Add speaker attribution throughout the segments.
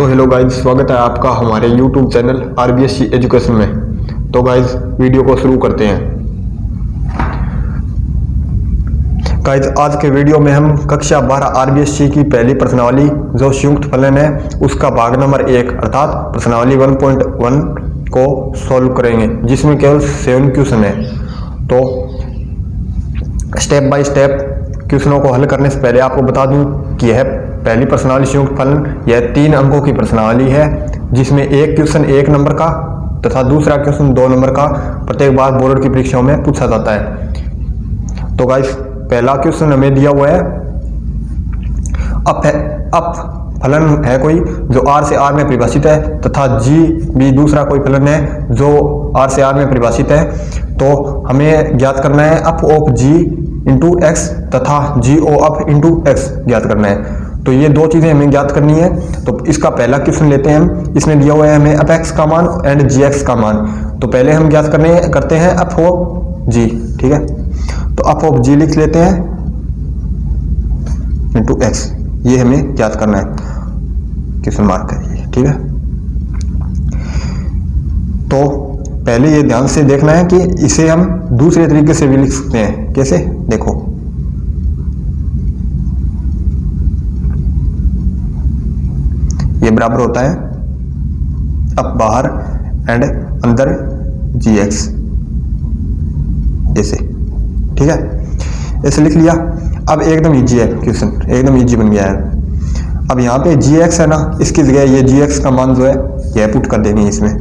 Speaker 1: तो hello guys, स्वागत है आपका हमारे यूट्यूब चैनल आरबीएससी एजुकेशन में। तो गाइज वीडियो को शुरू करते हैं। गाइज आज के वीडियो में हम कक्षा 12 आरबीएससी की पहली प्रश्नावली जो संयुक्त फलन है उसका भाग नंबर 1 अर्थात प्रश्नावली 1.1 को सॉल्व करेंगे, जिसमें केवल 7 क्वेश्चन है। तो स्टेप बाय स्टेप क्वेश्चनों को हल करने से पहले आपको बता दूं कि यह पहली प्रश्नावली संयुक्त फलन यह 3 अंकों की प्रश्नावली है, जिसमें एक क्वेश्चन 1 नंबर का तथा दूसरा क्वेश्चन 2 नंबर का प्रत्येक बार बोर्ड की परीक्षाओं में पूछा जाता है। तो गाइस पहला क्वेश्चन हमें दिया हुआ है, अप फलन है कोई जो R से R में परिभाषित है तथा G भी दूसरा कोई फलन है जो R से R में परिभाषित है। तो हमें ज्ञात करना है up of G into x तथा जी ओ अप इंटू एक्स ज्ञात करना है। तो ये दो चीजें हमें ज्ञात करनी है। तो इसका पहला क्वेश्चन लेते हैं हम। इसमें दिया हुआ है हमें अप एक्स का मान एंड जी एक्स का मान। तो पहले हम ज्ञात करते हैं अप ऑफ जी। ठीक है, तो अप ऑफ जी लिख लेते हैं इंटू एक्स, ये हमें ज्ञात करना है, क्वेश्चन मार्क है। ठीक है, तो पहले ये ध्यान से देखना है कि इसे हम दूसरे तरीके से भी लिख सकते हैं। कैसे, देखो ये बराबर होता है अब बाहर एंड अंदर जी एक्स, ऐसे। ठीक है, ऐसे लिख लिया। अब एकदम इजी है क्वेश्चन, एकदम इजी बन गया है। अब यहाँ पे जी एक्स है ना, इसकी जगह ये जी एक्स का मान जो है यह पुट कर देंगे इसमें।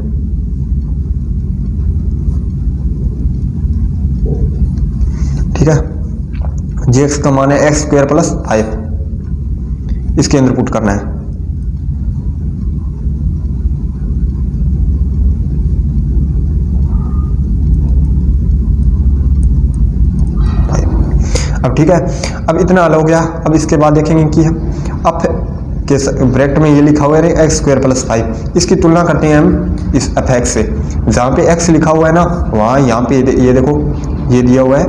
Speaker 1: ठीक है, जी एक्स का मान है एक्स स्क्वायर प्लस 5, इसके अंदर पुट करना है। अब ठीक है, अब इतना हल हो गया। अब इसके बाद देखेंगे कि अब के ब्रैकेट में ये लिखा हुआ है एक्स स्क्वायर प्लस 5, इसकी तुलना करते हैं हम इस एफ एक्स से। जहाँ पे एक्स लिखा हुआ है ना, वहाँ यहाँ पे ये देखो ये दिया हुआ है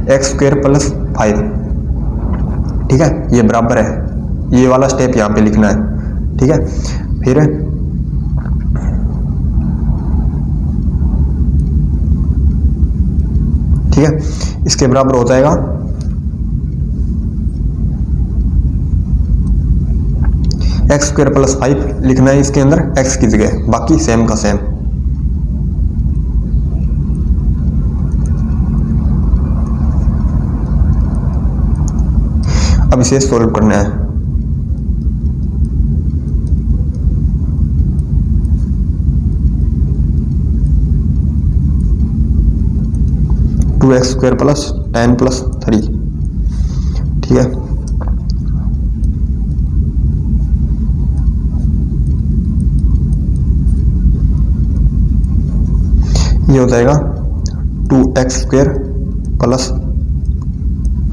Speaker 1: एक्स स्क्वायर प्लस 5। ठीक है, ये बराबर है, ये वाला स्टेप यहाँ पे लिखना है। ठीक है, फिर ठीक है, इसके बराबर हो जाएगा एक्स स्क्वायर प्लस 5 लिखना है इसके अंदर एक्स की जगह, बाकी सेम का सेम। अब इसे सोल्व करना है। Two x square plus 10 plus 3। ठीक है, ये हो जाएगा 2x स्क्वायर प्लस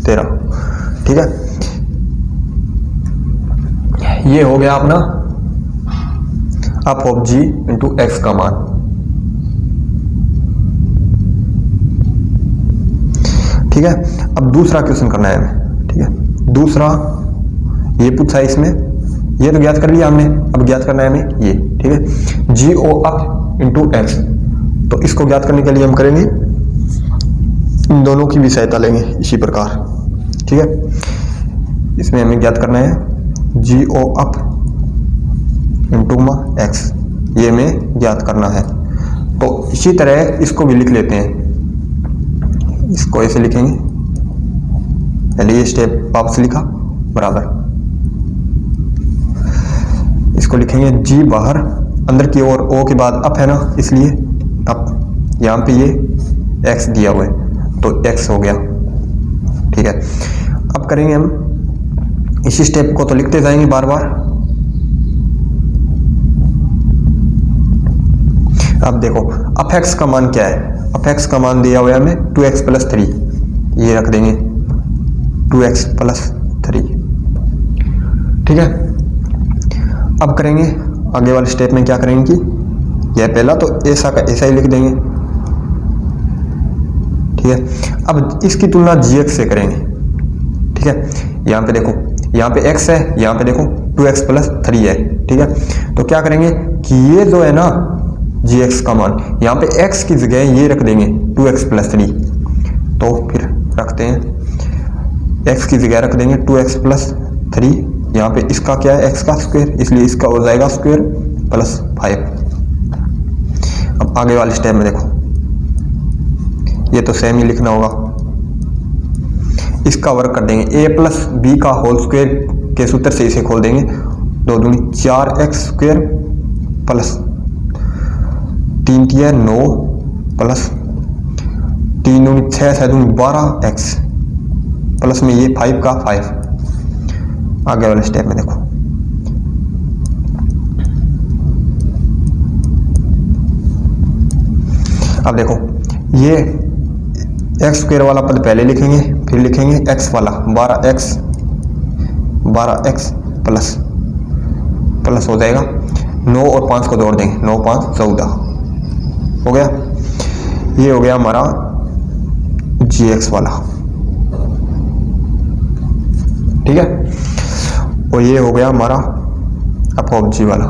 Speaker 1: 13। ठीक है, ये हो गया अपना f of g into x का मान। ठीक है, अब दूसरा क्वेश्चन करना है हमें। ठीक है, दूसरा ये पूछा है इसमें, ये तो ज्ञात कर लिया हमने, अब ज्ञात करना है हमें ये। ठीक है, g o f into x. तो इसको ज्ञात करने के लिए हम करेंगे इन दोनों की भी सहायता लेंगे इसी प्रकार। ठीक है, इसमें हमें ज्ञात करना है g o f into x, ये हमें ज्ञात करना है। तो इसी तरह इसको भी लिख लेते हैं, इसको ऐसे लिखेंगे, पहले ये स्टेप वापस लिखा बराबर, इसको लिखेंगे जी बाहर अंदर की ओर, ओ के बाद अप है ना, इसलिए अब यहाँ पे ये x दिया हुआ है तो x हो गया। ठीक है, अब करेंगे हम इसी स्टेप को, तो लिखते जाएंगे बार बार। अब देखो अप x का मान क्या है, अप x का मान दिया हुआ है हमें 2x प्लस 3, ये रख देंगे 2x प्लस 3। ठीक है, अब करेंगे आगे वाले स्टेप में क्या करेंगे कि यह पहला तो ऐसा का ऐसा ही लिख देंगे। ठीक है, अब इसकी तुलना जी एक्स से करेंगे। ठीक है, यहाँ पे देखो, यहाँ पे x है, यहाँ पे देखो 2x प्लस 3 है, ठीक है। तो क्या करेंगे कि ये जो है ना gx का मान, यहाँ पे x की जगह ये रख देंगे 2x प्लस 3। तो फिर रखते हैं x की जगह रख देंगे 2x प्लस 3, यहाँ पे इसका क्या है x का स्क्वायर, इसलिए इसका हो जाएगा स्क्वायर प्लस 5। अब आगे वाले स्टेप में देखो, ये तो सेम ही लिखना होगा, इसका वर्क कर देंगे a प्लस बी का होल स्क्वायर के सूत्र से इसे खोल देंगे, 2 दूनी 4x स्क्वायर प्लस 3 तिया 9 प्लस 3 दूनी 6 7 दूनी 12x प्लस में ये 5 का 5। आगे वाले स्टेप में देखो, अब देखो ये x स्क्वायर वाला पद पहले लिखेंगे, फिर लिखेंगे x वाला 12x प्लस हो जाएगा 9 और 5 को जोड़ देंगे, 9 5 14 हो गया। ये हो गया हमारा gx वाला, ठीक है। और ये हो गया हमारा एफ ऑफ जी वाला।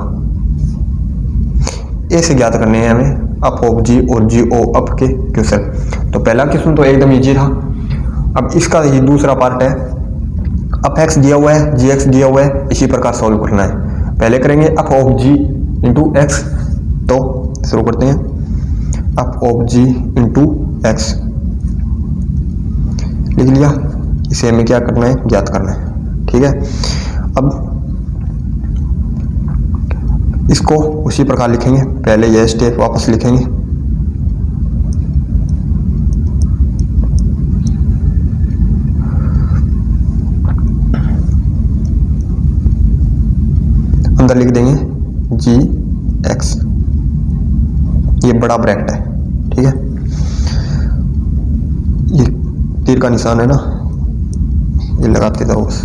Speaker 1: ऐसे ज्ञात करने हैं हमें एफ ऑफ जी और जी ओ अप के क्वेश्चन। तो पहला क्वेश्चन तो एकदम इजी था। अब इसका ये दूसरा पार्ट है, एफ एक्स दिया हुआ है, जी एक्स दिया हुआ है, इसी प्रकार सॉल्व करना है। पहले करेंगे f of g into x, तो शुरू करते हैं f of g into x लिख लिया। इसे हमें क्या करना है, ज्ञात करना है, ठीक है। अब इसको उसी प्रकार लिखेंगे, पहले यह स्टेप वापस लिखेंगे, अंदर लिख देंगे जी एक्स, ये बड़ा ब्रैकेट है, ठीक है। ये तीर का निशान है ना, ये लगाते जाओ बस।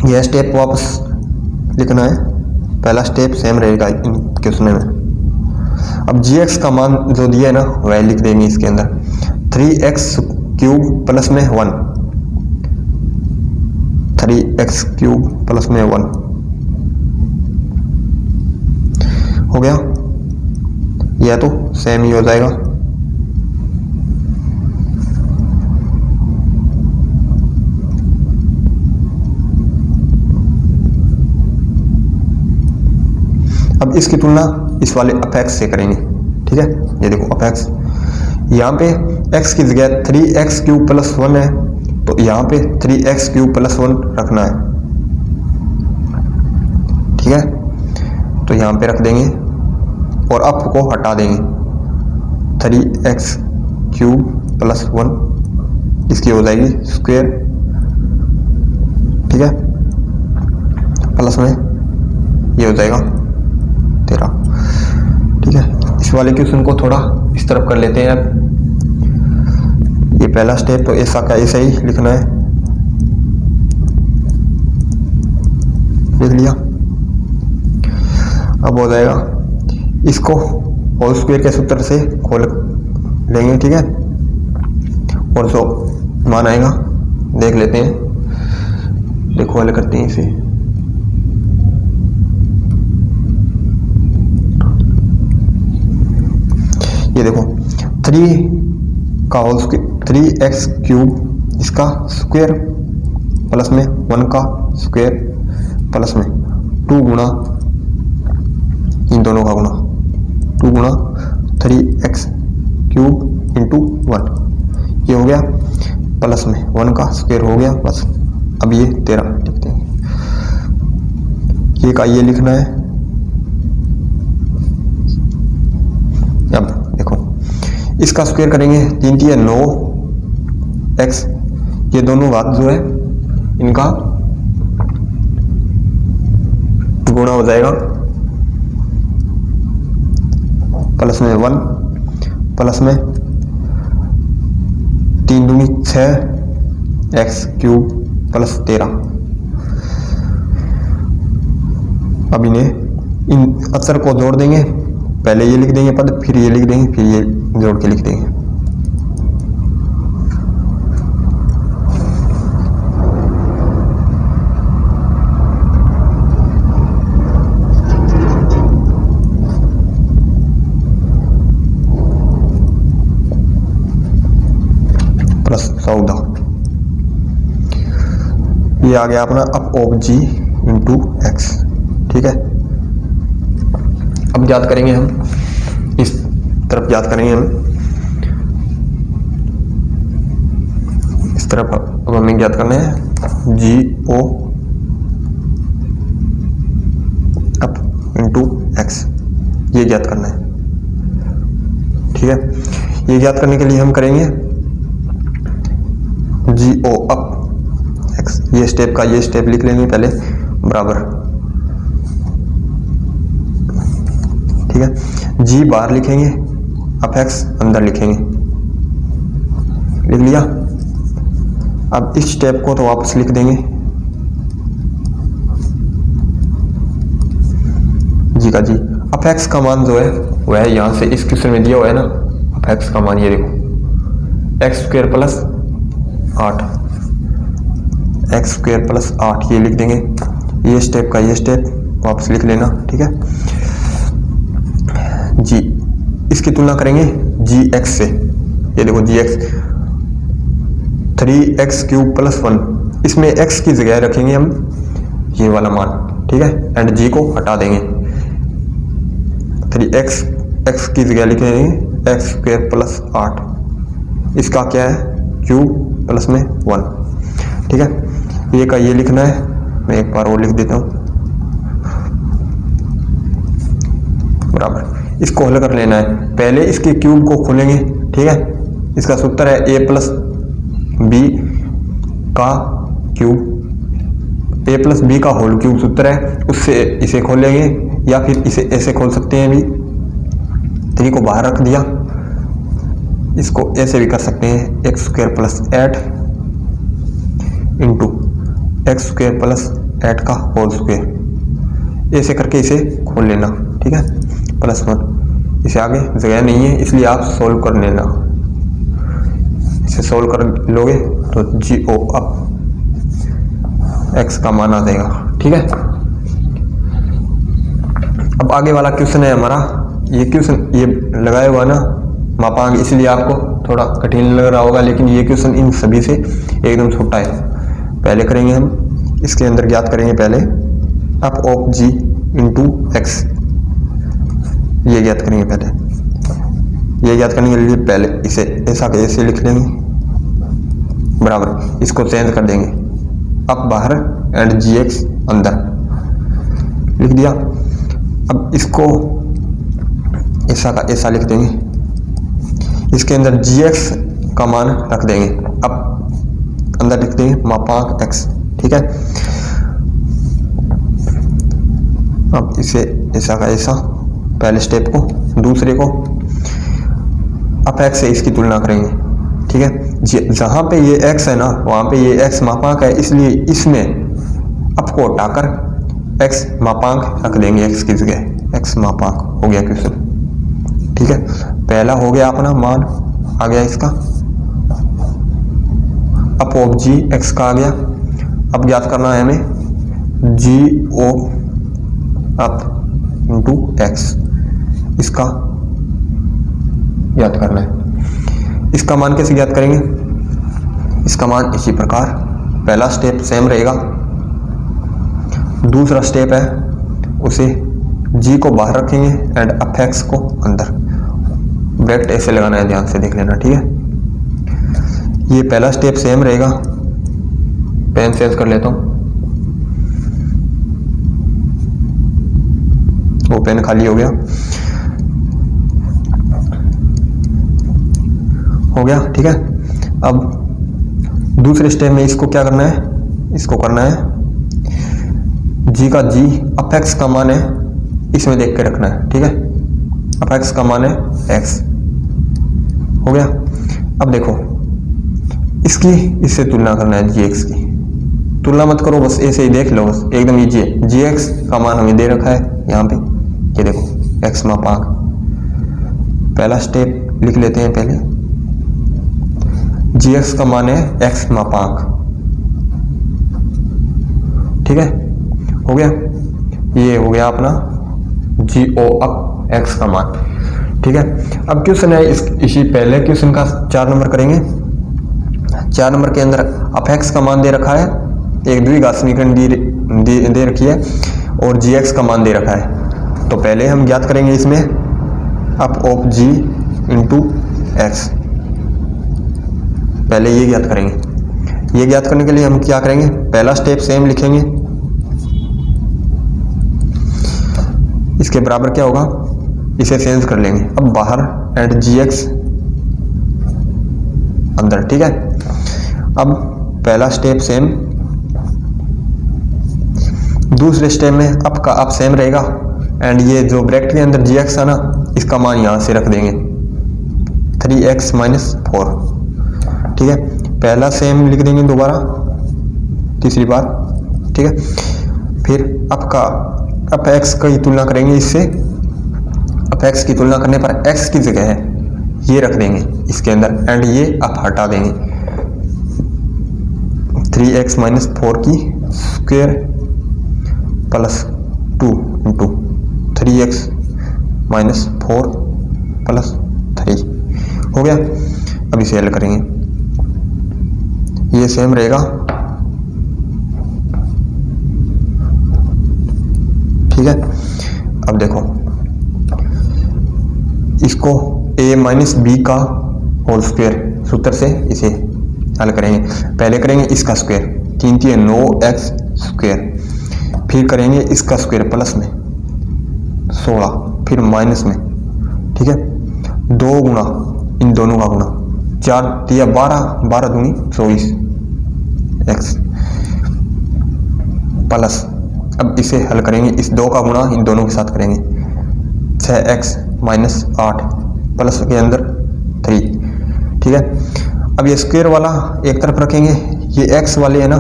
Speaker 1: यह स्टेप वापस लिखना है, पहला स्टेप सेम रहेगा इन क्वेश्चन में। अब जी एक्स का मान जो दिया है ना वह लिख देंगे इसके अंदर, 3x क्यूब प्लस में 1, 3x क्यूब प्लस में 1 हो गया। यह तो सेम ही हो जाएगा। अब इसकी तुलना इस वाले अपेक्स से करेंगे, ठीक है। ये देखो अपेक्स, यहाँ पे x की जगह 3x क्यूब प्लस 1 है, तो यहाँ पे 3x क्यूब प्लस 1 रखना है, ठीक है। तो यहाँ पे रख देंगे और अप को हटा देंगे, 3x क्यूब प्लस 1 इसकी हो जाएगी स्क्वायर, ठीक है। प्लस में ये हो जाएगा 13, ठीक है। इस वाले क्वेश्चन को थोड़ा इस तरफ कर लेते हैं। अब ये पहला स्टेप तो ऐसा का ऐसा ही लिखना है, लिख लिया। अब हो जाएगा, इसको होल स्क्वायर के सूत्र से खोल लेंगे, ठीक है। और जो मान आएगा देख लेते हैं, देखो हल करते हैं इसे। ये देखो 3 का होल स्क्वायर, 3x क्यूब इसका स्क्वायर प्लस में 1 का स्क्वायर प्लस में 2 गुणा इन दोनों का गुणा, 2 गुणा 3x क्यूब इंटू 1, ये हो गया प्लस में 1 का स्क्वायर हो गया बस। अब ये 13 लिखते हैं, ये का ये लिखना है। अब देखो इसका स्क्वायर करेंगे, 3 तिया 9x, ये दोनों घात जो है इनका गुणा हो जाएगा प्लस में 1 प्लस में 3 दूनी 6x क्यूब प्लस 13। अब इन्हें इन अक्षर को जोड़ देंगे, पहले ये लिख देंगे पद, फिर ये लिख देंगे, फिर ये जोड़ के लिख देंगे। प्लस 14, ये आ गया अपना f of g into x. ठीक है, अब ज्ञात करेंगे हम, इस तरफ ज्ञात करेंगे हम, इस तरफ अब हमें ज्ञात करना है g o f into x, ये ज्ञात करना है। ठीक है, ये ज्ञात करने के लिए हम करेंगे जी ओ अप एक्स, ये स्टेप का ये स्टेप लिख लेंगे पहले बराबर। ठीक है, जी बाहर लिखेंगे, अप एक्स अंदर लिखेंगे, लिख लिया। अब इस स्टेप को तो वापस लिख देंगे, जी का जी। अप एक्स का मान जो है वह यहां से इस क्वेश्चन में दिया हुआ है ना, अप एक्स का मान ये देखो x square plus 8, x square plus 8 ये लिख देंगे, ये स्टेप का ये स्टेप वापस लिख लेना। ठीक है जी, इसकी तुलना करेंगे जी एक्स से, ये देखो जी एक्स 3x क्यूब प्लस 1, इसमें x की जगह रखेंगे हम ये वाला मान। ठीक है, एंड g को हटा देंगे, 3x x की जगह लिखेंगे एक्स स्क्वायर प्लस 8, इसका क्या है क्यूब प्लस में 1। ठीक है, ये का ये लिखना है, मैं एक बार और लिख देता हूँ बराबर। इसको हल कर लेना है, पहले इसके क्यूब को खोलेंगे। ठीक है, इसका सूत्र है a प्लस बी का क्यूब, a प्लस बी का होल क्यूब सूत्र है, उससे इसे खोलेंगे या फिर इसे ऐसे खोल सकते हैं भी, 3 को बाहर रख दिया, इसको ऐसे भी कर सकते हैं x square plus 8 into x square plus 8 का होल स्क्वायर, ऐसे करके इसे खोल लेना। ठीक है, प्लस 1, इसे आगे जगह नहीं है इसलिए आप सोल्व कर लेना, इसे सोल्व कर लोगे तो जी ओ अप एक्स का मान आ जाएगा। ठीक है, अब आगे वाला क्वेश्चन है हमारा, ये क्वेश्चन ये लगाया हुआ ना मापांक, इसलिए आपको थोड़ा कठिन लग रहा होगा, लेकिन ये क्वेश्चन इन सभी से एकदम छोटा है। पहले करेंगे हम, इसके अंदर ज्ञात करेंगे पहले f of g into x, ये ज्ञात करेंगे पहले। ये ज्ञात करने के लिए पहले इसे ऐसा के ऐसे लिख लेंगे बराबर, इसको चेंज कर देंगे, अप बाहर एंड जी एक्स अंदर लिख दिया। अब इसको ऐसा का ऐसा लिख देंगे, इसके अंदर जी एक्स का मान रख देंगे, अब अंदर लिख देंगे मापांक एक्स। ठीक है, अब इसे ऐसा का ऐसा पहले स्टेप को, दूसरे को अप एक्स से इसकी तुलना करेंगे। ठीक है, जहां पे ये एक्स है ना वहां पे ये एक्स मापांक है, इसलिए इसमें अप को हटाकर एक्स मापांक रख देंगे, एक्स की जगह एक्स मापांक हो गया क्वेश्चन। ठीक है, पहला हो गया अपना मान आ गया इसका, अप ऑफ जी एक्स का आ गया। अब ज्ञात करना है हमें जी ओ अप इंटू एक्स, इसका ज्ञात करना है। इसका मान कैसे ज्ञात करेंगे, इसका मान इसी प्रकार, पहला स्टेप सेम रहेगा, दूसरा स्टेप है उसे जी को बाहर रखेंगे एंड अप एक्स को अंदर, ब्रैकेट ऐसे लगाना है, ध्यान से देख लेना। ठीक है, ये पहला स्टेप सेम रहेगा, पेन चेंज कर लेता हूं, वो पेन खाली हो गया, हो गया। ठीक है, अब दूसरे स्टेप में इसको क्या करना है, इसको करना है जी का जी अप एक्स का मान है इसमें देख के रखना है। ठीक है, अप एक्स का मान है एक्स, हो गया। अब देखो इसकी इससे तुलना करना है, जी एक्स की तुलना मत करो, बस ऐसे ही देख लो, बस एकदम ईजी है। जी एक्स का मान हमें दे रखा है यहाँ पे, ये देखो एक्स मापांक, पहला स्टेप लिख लेते हैं पहले, जी एक्स का मान है एक्स मापांक। ठीक है, हो गया, ये हो गया अपना जी ओ अप एक्स का मान। ठीक है, अब क्वेश्चन है इसी पहले क्वेश्चन का 4 नंबर करेंगे। 4 नंबर के अंदर अप एक्स का मान दे रखा है, एक द्विघात समीकरण दे रखी है और जी एक्स का मान दे रखा है। तो पहले हम ज्ञात करेंगे इसमें f of g into x, पहले ये ज्ञात करेंगे। ये ज्ञात करने के लिए हम क्या करेंगे, पहला स्टेप सेम लिखेंगे, इसके बराबर क्या होगा, इसे चेंज कर लेंगे। अब बाहर एंड जी एक्स अंदर, ठीक है। अब पहला स्टेप सेम, दूसरे स्टेप में अप का अप सेम रहेगा एंड ये जो ब्रैकेट के अंदर जी एक्स है ना, इसका मान यहां से रख देंगे 3x माइनस 4, ठीक है। पहला सेम लिख देंगे दोबारा तीसरी बार, ठीक है। फिर अप का अप एक्स की तुलना करेंगे इससे, अप एक्स की तुलना करने पर एक्स की जगह है ये रख देंगे इसके अंदर एंड ये अप हटा देंगे 3x माइनस 4 की square plus 2 into 3x minus 4 plus 3 हो गया। अब इसे हल करेंगे, ये सेम रहेगा, ठीक है। अब देखो इसको a माइनस बी का होल स्क्वायर सूत्र से इसे हल करेंगे। पहले करेंगे इसका स्क्वायर, 3 3 9x स्क्वायर, फिर करेंगे इसका स्क्वायर प्लस में 16, फिर माइनस में, ठीक है। 2 गुना इन दोनों का गुना, 4 दिया 12, 12 दूनी 24 x प्लस, अब इसे हल करेंगे, इस 2 का गुणा इन दोनों के साथ करेंगे 6x माइनस 8 प्लस के अंदर 3, ठीक है। अब ये स्क्वायर वाला एक तरफ रखेंगे, ये x वाले है ना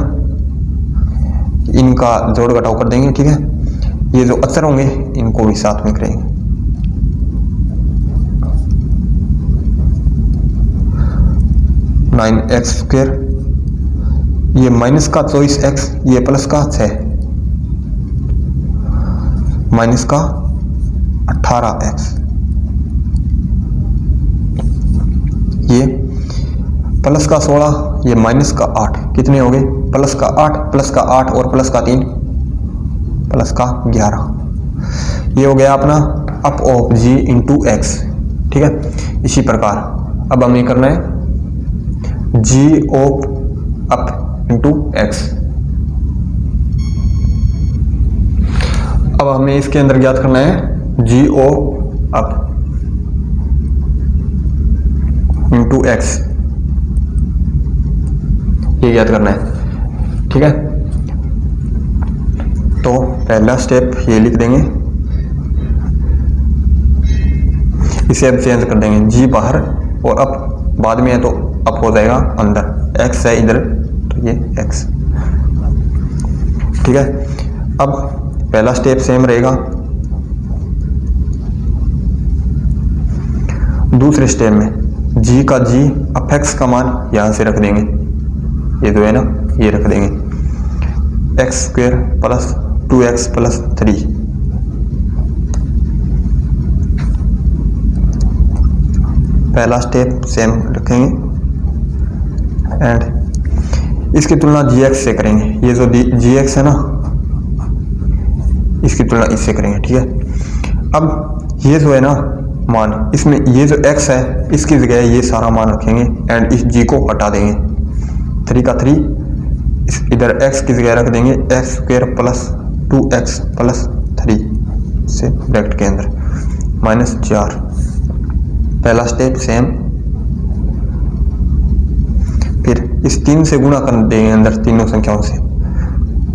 Speaker 1: इनका जोड़ घटाव कर देंगे, ठीक है। ये जो अचर होंगे इनको भी साथ में करेंगे, नाइन एक्स स्क्वायर, ये माइनस का 24x, ये प्लस का 6 माइनस का 18x, ये प्लस का 16, ये माइनस का 8, कितने हो गए, प्लस का 8 प्लस का 8 और प्लस का 3 प्लस का 11। ये हो गया अपना f of g into x, ठीक है। इसी प्रकार अब हमें करना है g of f into x. अब हमें इसके अंदर ज्ञात करना है g o f into x, ये ज्ञात करना है, ठीक है। तो पहला स्टेप ये लिख देंगे, इसे अब चेंज कर देंगे, जी बाहर और अप बाद में है तो अप हो जाएगा अंदर, एक्स है इधर तो ये एक्स, ठीक है। अब पहला स्टेप सेम रहेगा, दूसरे स्टेप में जी का जी अप एक्स का मान यहां से रख देंगे, ये जो है ना ये रख देंगे x square plus 2x plus 3, पहला स्टेप सेम रखेंगे एंड इसकी तुलना gx से करेंगे, ये जो gx है ना इसकी तुलना इससे करेंगे, ठीक है। अब ये जो है ना मान, इसमें ये जो x है इसकी जगह ये सारा मान रखेंगे एंड इस g को हटा देंगे, 3 का 3, इधर x की जगह रख देंगे x square plus 2x plus 3 से ब्रैकेट के अंदर माइनस 4। पहला स्टेप सेम, फिर इस 3 से गुणा कर देंगे अंदर तीनों संख्याओं से,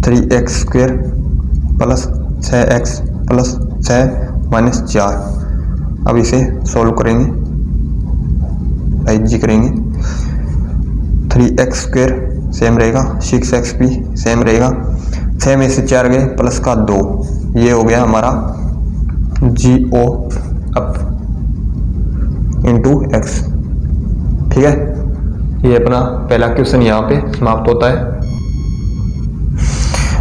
Speaker 1: 3x square plus 6x plus 6 minus 4। अब इसे सॉल्व करेंगे, जी करेंगे, 3x स्क्वायर सेम रहेगा, 6x भी सेम रहेगा, 6 में से 4 गए प्लस का 2, ये हो गया हमारा जी ओ अप इंटू एक्स, ठीक है। ये अपना पहला क्वेश्चन यहाँ पे समाप्त होता है।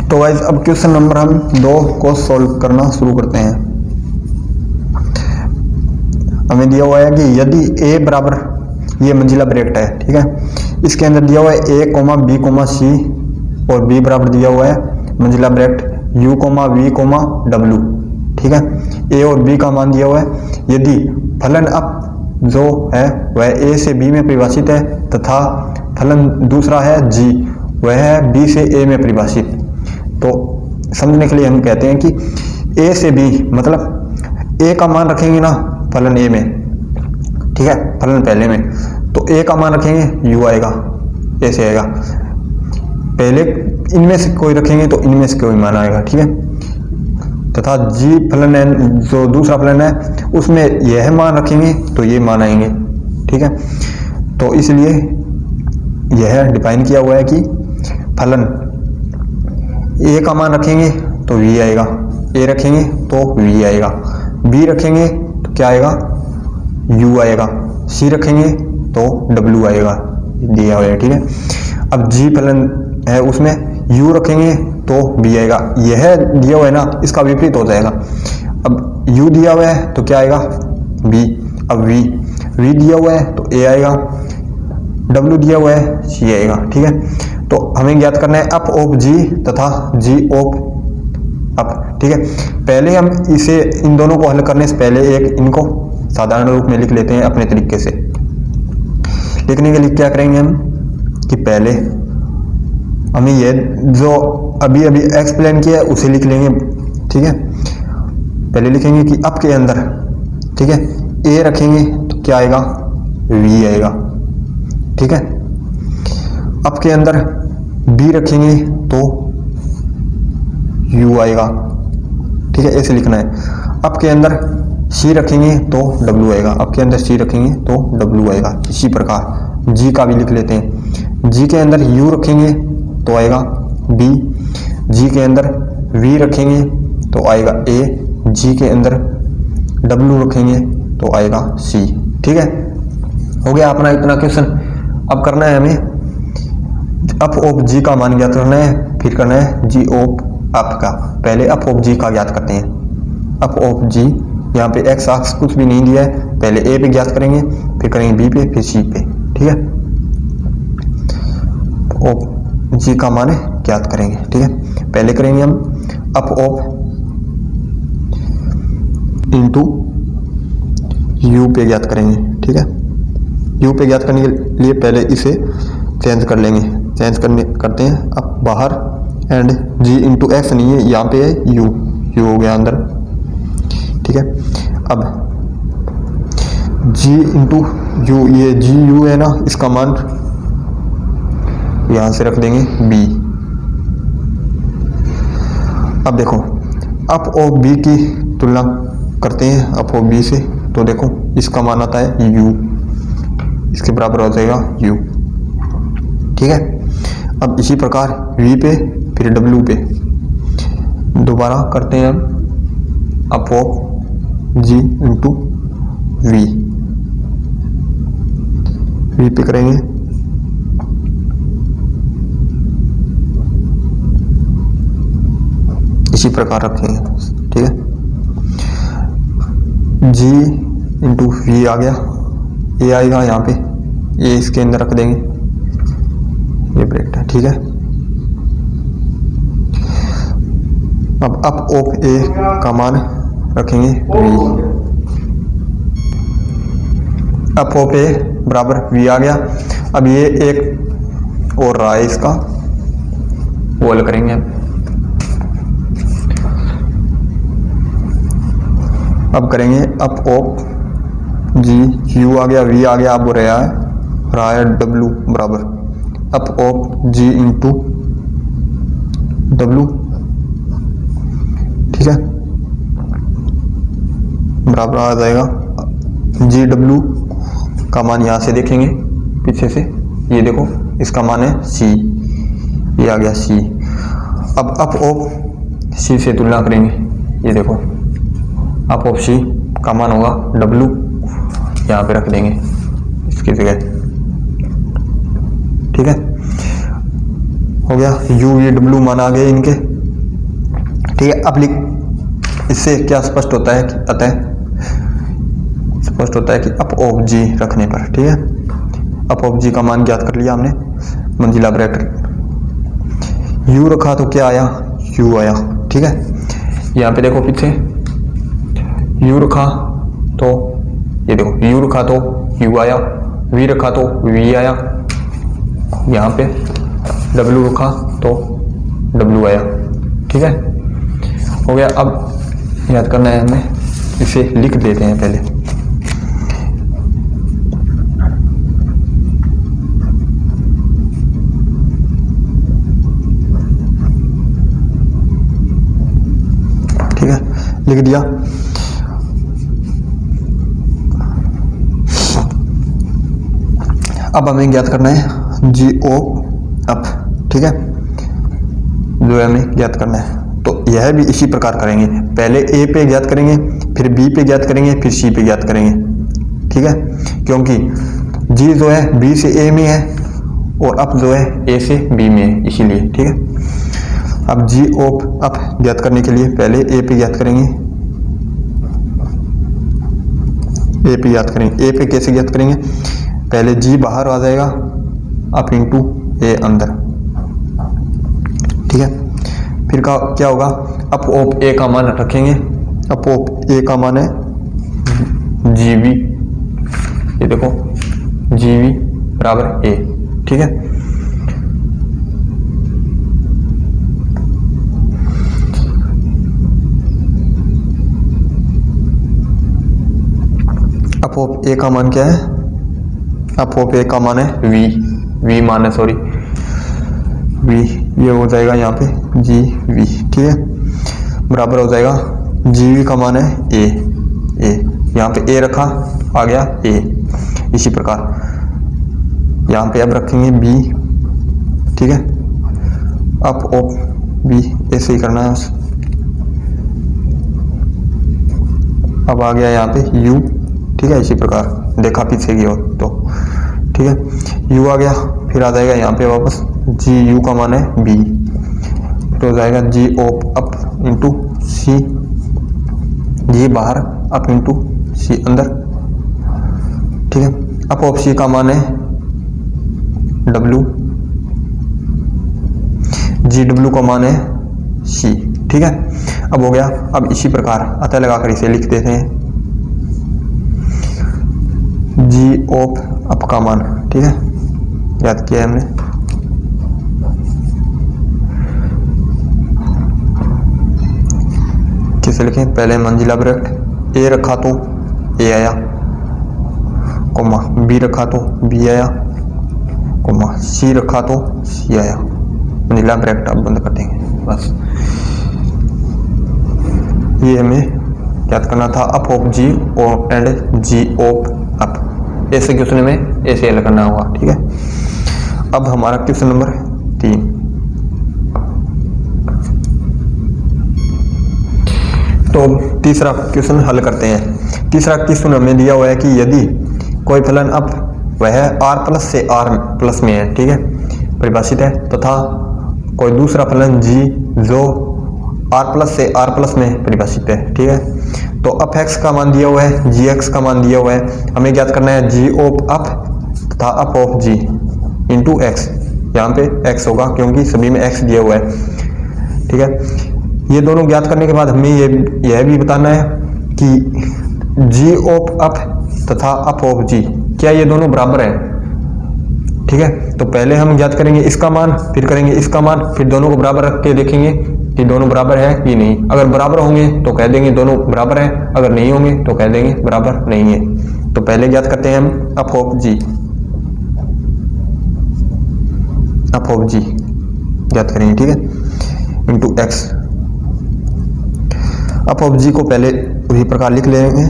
Speaker 1: तो गाइस अब क्वेश्चन नंबर हम 2 को सॉल्व करना शुरू करते हैं। हमें दिया हुआ है कि यदि a बराबर, ये मंजिला ब्रैकेट है, ठीक है, इसके अंदर दिया हुआ है a comma b comma c और बी बराबर दिया हुआ है मंजिला bracket u comma v comma डब्ल्यू। ठीक है, ए और बी का मान दिया हुआ है। यदि फलन अप जो है वह ए से बी में परिभाषित है तथा फलन दूसरा है जी वह है बी से ए में परिभाषित, तो समझने के लिए हम कहते हैं कि ए से बी मतलब ए का मान रखेंगे ना फलन ए में, ठीक है, फलन पहले में, तो ए का मान रखेंगे यू आएगा, ए से आएगा। पहले इनमें से कोई रखेंगे तो इनमें से कोई मान आएगा। ठीक है, तथा जी फलन है जो दूसरा फलन है उसमें यह मान रखेंगे तो ये मान आएंगे। ठीक है, तो इसलिए यह डिफाइन किया हुआ है कि फलन ए का मान रखेंगे तो वी आएगा, ए रखेंगे तो वी आएगा, बी रखेंगे तो क्या आएगा यू आएगा, सी रखेंगे तो डब्ल्यू आएगा, दिया हुआ है। ठीक है, अब जी फलन है उसमें यू रखेंगे तो बी आएगा, यह दिया हुआ है ना इसका विपरीत हो जाएगा। अब यू दिया हुआ है तो क्या आएगा बी, अब वी दिया हुआ है तो ए आएगा, डब्ल्यू दिया हुआ है सी आएगा। ठीक है, तो हमें ज्ञात करना है अप ऑफ जी तथा जी ऑफ अप। ठीक है, पहले हम इसे इन दोनों को हल करने से पहले एक इनको साधारण रूप में लिख लेते हैं अपने तरीके से। लिखने के लिए क्या करेंगे हम कि पहले हमें ये जो अभी अभी एक्सप्लेन किया है उसे लिख लेंगे। ठीक है, पहले लिखेंगे कि अप के अंदर, ठीक है, ए रखेंगे तो क्या आएगा वी आएगा। ठीक है, अप के अंदर बी रखेंगे तो यू आएगा। ठीक है, ऐसे लिखना है। अप के अंदर सी रखेंगे तो डब्ल्यू आएगा, अप के अंदर सी रखेंगे तो डब्ल्यू आएगा। इसी प्रकार जी का भी लिख लेते हैं। जी के अंदर यू रखेंगे तो आएगा बी, जी के अंदर वी रखेंगे तो आएगा ए, जी के अंदर डब्ल्यू रखेंगे तो आएगा सी। ठीक है, हो गया अपना इतना क्वेश्चन। अब करना है हमें अप ऑफ जी का मान ज्ञात करना है, फिर करना है जी ऑफ अप का। पहले अप ऑफ जी का ज्ञात करते हैं। अप ऑफ जी, यहाँ पे एक्स अक्ष कुछ भी नहीं दिया है, पहले ए पे ज्ञात करेंगे, फिर करेंगे बी पे, फिर सी पे। ठीक है, ऑफ जी का मान ज्ञात करेंगे। ठीक है, पहले करेंगे हम अप ऑफ इंटू यू पे ज्ञात करेंगे। ठीक है, यू पे ज्ञात करने के लिए पहले इसे चेंज कर लेंगे। चेंज करते हैं अब बाहर, एंड जी इंटू एक्स नहीं है, यहाँ पे है यू, यू हो गया अंदर। ठीक है, अब जी इंटू यू, ये जी यू है ना, इसका मान यहां से रख देंगे बी। अब देखो अप ऑफ बी की तुलना करते हैं अप ऑफ बी से, तो देखो इसका मान आता है यू, इसके बराबर हो जाएगा यू। ठीक है, अब इसी प्रकार वी पे फिर डब्ल्यू पे दोबारा करते हैं हम up of g into v, v पे करेंगे इसी प्रकार रखेंगे। ठीक है, जी इंटू वी आ गया, ए आएगा यहाँ पे, ए इसके अंदर रख देंगे, ये ब्रैकेट है। ठीक है, अब अप ऑफ ए का मान रखेंगे वी, अप ऑफ ए बराबर वी आ गया। अब ये एक और रहा है, इसका वो हल करेंगे। अब करेंगे अप ऑफ जी, यू आ गया, वी आ गया, अब रहा है डब्ल्यू बराबर अप ऑफ जी इंटू डब्ल्यू। ठीक है, बराबर आ जाएगा जी डब्ल्यू का मान, यहां से देखेंगे पीछे से, ये देखो इसका मान है सी, ये आ गया सी। अब अप ऑफ सी से तुलना करेंगे, ये देखो अप ऑफ सी का मान होगा डब्ल्यू, यहाँ पे रख देंगे इसकी जगह। ठीक है, हो गया यू, ये डब्ल्यू मान आ गए इनके। ठीक है, अब लिख, इससे क्या स्पष्ट होता है कि स्पष्ट होता है कि अप ऑफ जी रखने पर, ठीक है, अप ऑफ जी का मान ज्ञात कर लिया हमने, मंजिला ब्रैकेट u रखा तो क्या आया, u आया। ठीक है, यहाँ पे देखो पीछे u रखा तो ये देखो u रखा तो u आया, v रखा तो v आया, यहाँ पे w रखा तो w आया। ठीक है, हो गया। अब याद करना है हमें, इसे लिख देते हैं पहले। ठीक है, लिख दिया। अब हमें ज्ञात करना है जी ओ अप। ठीक है, जो हमें ज्ञात करना है, तो यह भी इसी प्रकार करेंगे। पहले ए पे ज्ञात करेंगे, फिर बी पे ज्ञात करेंगे, फिर सी पे ज्ञात करेंगे। ठीक है, क्योंकि जी जो है बी से ए में है और अप जो है ए से बी में है, इसीलिए। ठीक है, अब जी ऑफ अप ज्ञात करने के लिए पहले ए पे ज्ञात करेंगे, ए पे ज्ञात करेंगे। ए पे कैसे ज्ञात करेंगे, पहले जी बाहर आ जाएगा, अप इंटू ए अंदर। ठीक है, फिर क्या होगा, अप ऑफ ए का मान रखेंगे, अप ऑफ ए का मान है जी वी, ये देखो जी वी बराबर ए। ठीक है, अप ऑफ ए का मान क्या है, अप ऑफ ए का मान है वी, वी मान है सॉरी वी, ये हो जाएगा यहाँ पे जी वी। ठीक है, बराबर हो जाएगा जी वी का मान है ए, ए यहाँ पे ए रखा, आ गया ए। इसी प्रकार यहाँ पे अब रखेंगे बी। ठीक है, अप ऑफ बी ऐसे ही करना है। अब आ गया यहाँ पे यू। ठीक है, इसी प्रकार देखा पीछे की ओर तो। ठीक है, यू आ गया, फिर आ जाएगा यहाँ पे वापस जी यू का मान है बी, तो हो जाएगा जी ऑफ अप इंटू सी, जी बाहर अप इंटू सी अंदर। ठीक है, अप ऑफ सी का मान है डब्ल्यू, जी डब्ल्यू का मान है सी। ठीक है, अब हो गया। अब इसी प्रकार अतः लगाकर इसे लिख देते हैं जी ऑफ अप का मान। ठीक है, याद किया है हमने। कैसे लिखें, पहले मंजिला ब्रैकेट ए रखा तो ए आया, कोमा बी रखा तो बी आया, कोमा सी रखा तो सी आया, मंजिला ब्रैकेट अब बंद कर देंगे बस। ये हमें याद करना था, अप ऑफ जी और एंड जी ऑफ अप। ऐसे क्वेश्चन में ऐसे हल करना होगा। ठीक है, अब हमारा क्वेश्चन नंबर 3। तो तीसरा क्वेश्चन हल करते हैं। तीसरा क्वेश्चन हमें दिया हुआ है कि यदि कोई फलन अप वह r प्लस से r प्लस में है, ठीक है, परिभाषित है, तथा कोई दूसरा फलन g जो r प्लस से r प्लस में परिभाषित है। ठीक है, तो अप x का मान दिया हुआ है, जी एक्स का मान दिया हुआ है, हमें ज्ञात करना है जी ऑफ अप तथा f of g into x. यहाँ पे x होगा क्योंकि सभी में x दिया हुआ है। ठीक है, ये दोनों ज्ञात करने के बाद हमें यह भी बताना है कि जी ऑफ अप तथा अप ऑफ जी क्या ये दोनों बराबर है। ठीक है, तो पहले हम ज्ञात करेंगे इसका मान, फिर करेंगे इसका मान, फिर दोनों को बराबर रख के देखेंगे कि दोनों बराबर है कि नहीं। अगर बराबर होंगे तो कह देंगे दोनों बराबर है, अगर नहीं होंगे तो कह देंगे बराबर नहीं है। तो पहले ज्ञात करते हैं हम up of G, F of G ज्ञात करेंगे। ठीक है, into X. F of G को पहले उसी प्रकार लिख लेंगे,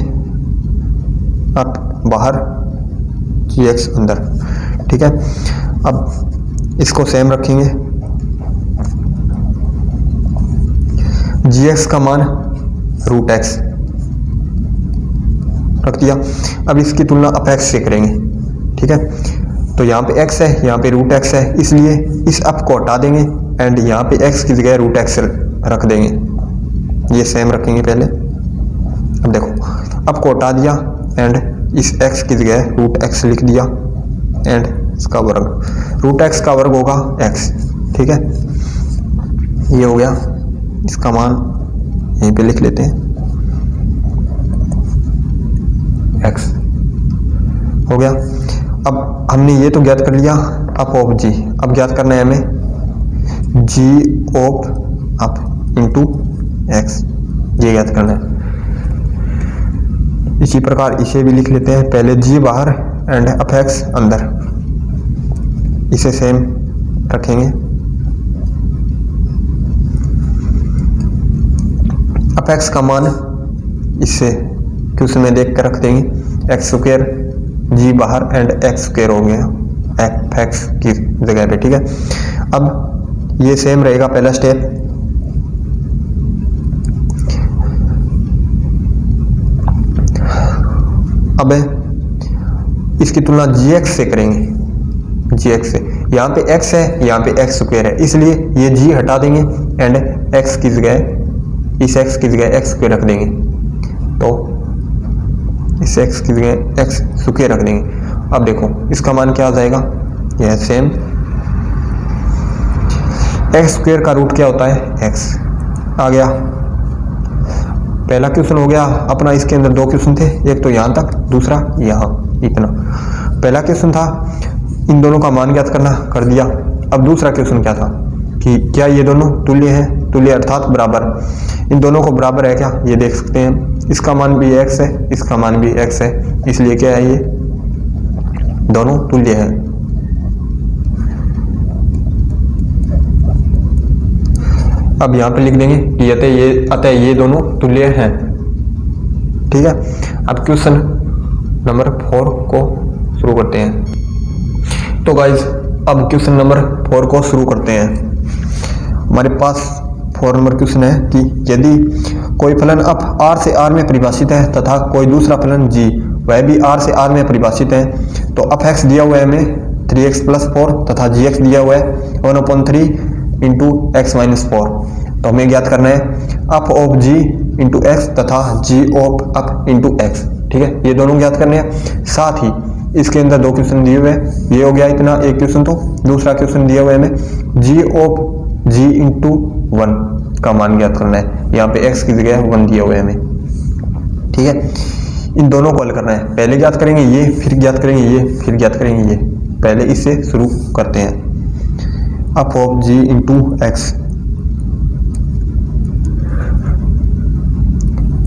Speaker 1: अप बाहर जी एक्स अंदर। ठीक है, अब इसको सेम रखेंगे, जी एक्स का मान रूट एक्स रख दिया। अब इसकी तुलना अप एक्स से करेंगे। ठीक है, तो यहाँ पे x है, यहाँ पे रूट एक्स है, इसलिए इस अप को हटा देंगे एंड यहाँ पे x की जगह रूट एक्स रख देंगे। ये सेम रखेंगे पहले। अब देखो अप को हटा दिया एंड इस x की जगह रूट एक्स लिख दिया। एंड इसका वर्ग। रूट एक्स का वर्ग होगा एक्स, ठीक है। ये हो गया, इसका मान यहीं पे लिख लेते हैं, एक्स हो गया। अब हमने ये तो ज्ञात कर लिया अप ऑफ जी, अब ज्ञात करना है हमें जी ऑफ अप इंटू एक्स, ये ज्ञात करना है। इसी प्रकार इसे भी लिख लेते हैं, पहले जी बाहर एंड अप एक्स अंदर, इसे सेम रखेंगे। अप एक्स का मान इससे क्वेश्चन में देख कर रख देंगे, एक्स स्क्वायर जी बाहर एंड एक्स स्क्वायर हो गया एफ एक्स की जगह पे, ठीक है। अब ये सेम रहेगा पहला स्टेप। अब इसकी तुलना gx से करेंगे, gx से, यहाँ पे x है, यहाँ पे x स्क्वायर है, इसलिए ये g हटा देंगे एंड x की जगह, इस x की जगह x स्क्वायर रख देंगे, तो इस x की जगह x स्क्वायर रख देंगे। अब देखो इसका मान क्या आ जाएगा, यह सेम, x स्क्वायर का रूट क्या होता है x, आ गया। पहला क्वेश्चन हो गया अपना, इसके अंदर दो क्वेश्चन थे, एक तो यहाँ तक, दूसरा यहाँ इतना। पहला क्वेश्चन था इन दोनों का मान ज्ञात करना, कर दिया। अब दूसरा क्वेश्चन क्या था कि क्या ये दोनों तुल्य हैं, तुल्य अर्थात बराबर, इन दोनों को बराबर है क्या, ये देख सकते हैं। इसका मान भी x है, इसका मान भी x है, इसलिए क्या है, ये दोनों तुल्य है। अब यहाँ पे लिख देंगे कि अतः ये दोनों तुल्य हैं, ठीक है। अब क्वेश्चन नंबर 4 को शुरू करते हैं। तो गाइज अब क्वेश्चन नंबर 4 को शुरू करते हैं। हमारे पास 4 नंबर क्वेश्चन है कि यदि कोई फलन अप r से r में परिभाषित है तथा कोई दूसरा फलन g वह भी r से r में परिभाषित है, तो अप x दिया हुआ है हमें 3x + 4 तथा gx दिया हुआ है 1/3 इंटू एक्स माइनस 4। तो हमें ज्ञात करना है up of g into x तथा g of f into x, ठीक है। ये दोनों ज्ञात करने हैं। साथ ही इसके अंदर दो क्वेश्चन दिए हुए हैं, ये हो गया इतना एक क्वेश्चन, तो दूसरा क्वेश्चन दिया हुआ है हमें g ऑफ g इंटू 1 का मान ज्ञात करना है। यहाँ पे x की जगह 1 दिया हुआ है हमें, ठीक है। इन दोनों को हल करना है, पहले ज्ञात करेंगे ये, फिर ज्ञात करेंगे ये, फिर ज्ञात करेंगे ये। पहले इससे शुरू करते हैं, up of g into x.